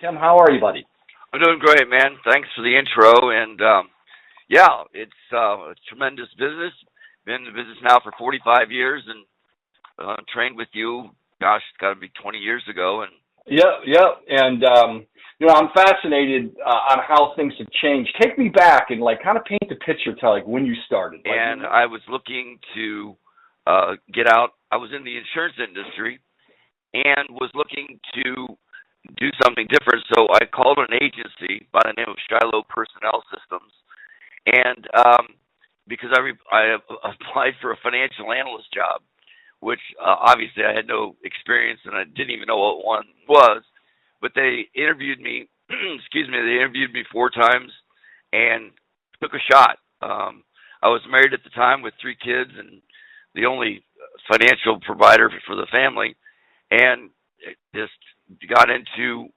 Tim, how are you, buddy? I'm doing great, man. Thanks for the intro. And yeah, it's a tremendous business. Been in the business now for 45 years, and trained with you. Gosh, it's got to be 20 years ago. And Yep. And I'm fascinated on how things have changed. Take me back and kind of paint the picture to when you started. I was looking to get out. I was in the insurance industry and was looking to do something different. So I called an agency by the name of Shiloh Personnel Systems, and because I applied for a financial analyst job, which obviously I had no experience and I didn't even know what one was. But they interviewed me. Excuse me. They interviewed me 4 times and took a shot. I was married at the time with 3 kids and the only financial provider for the family, and it just got into.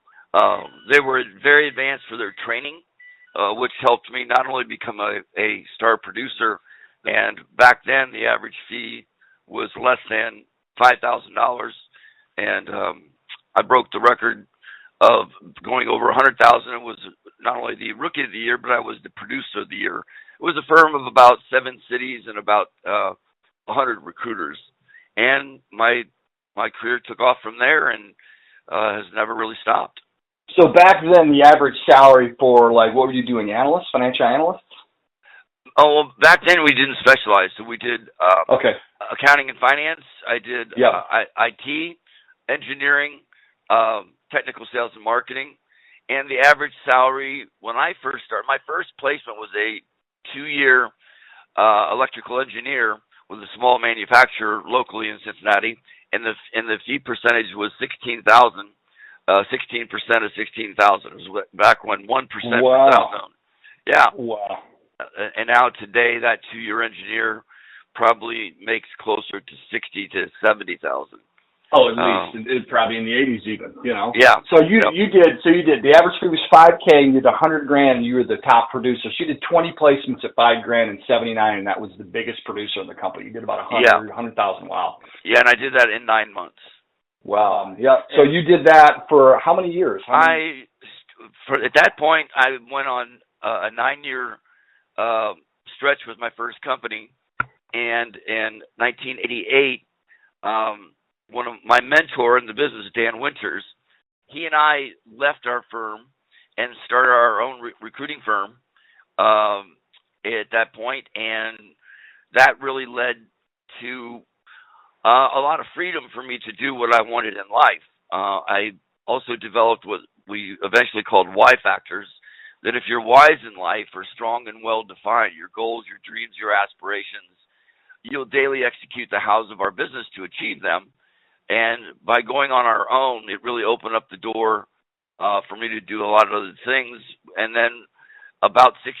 They were very advanced for their training, which helped me not only become a star producer, and back then the average fee was less than $5,000, and I broke the record of going over 100,000. It was not only the rookie of the year, but I was the producer of the year. It was a firm of about 7 cities and about 100 recruiters, and my career took off from there and has never really stopped. So back then, the average salary for what were you doing? Analysts, financial analysts? Oh, well, back then we didn't specialize, so we did okay. Accounting and finance. I did IT, engineering, technical sales and marketing, and the average salary when I first started, my first placement was a 2-year electrical engineer with a small manufacturer locally in Cincinnati, and the fee percentage was 16,000. 16% of 16,000. It was back when 1% was known. Yeah. Wow. And now today, that 2-year engineer probably makes closer to 60 to 70,000. Oh, at least it's probably in the 80s even. Yeah. So you did. The average fee was $5K, and you did $100,000, and you were the top producer. So you did 20 placements at $5,000 and 79, and that was the biggest producer in the company. You did about 100,000. Wow. Yeah, and I did that in 9 months. Wow. Yeah. So you did that for how many years? At that point, I went on a 9-year stretch with my first company, and in 1988, one of my mentor in the business, Dan Winters, he and I left our firm and started our own recruiting firm at that point, and that really led to a lot of freedom for me to do what I wanted in life. I also developed what we eventually called Y factors, that if your whys in life are strong and well-defined, your goals, your dreams, your aspirations, you'll daily execute the hows of our business to achieve them. And by going on our own, it really opened up the door for me to do a lot of other things. And then about 7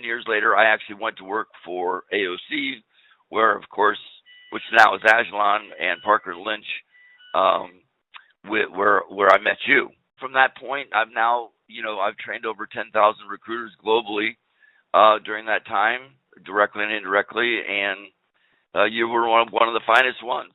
years later, I actually went to work for AOC, where, of course, which now is Agilon and Parker Lynch, where I met you. From that point, I've trained over 10,000 recruiters globally during that time, directly and indirectly, and you were one of the finest ones.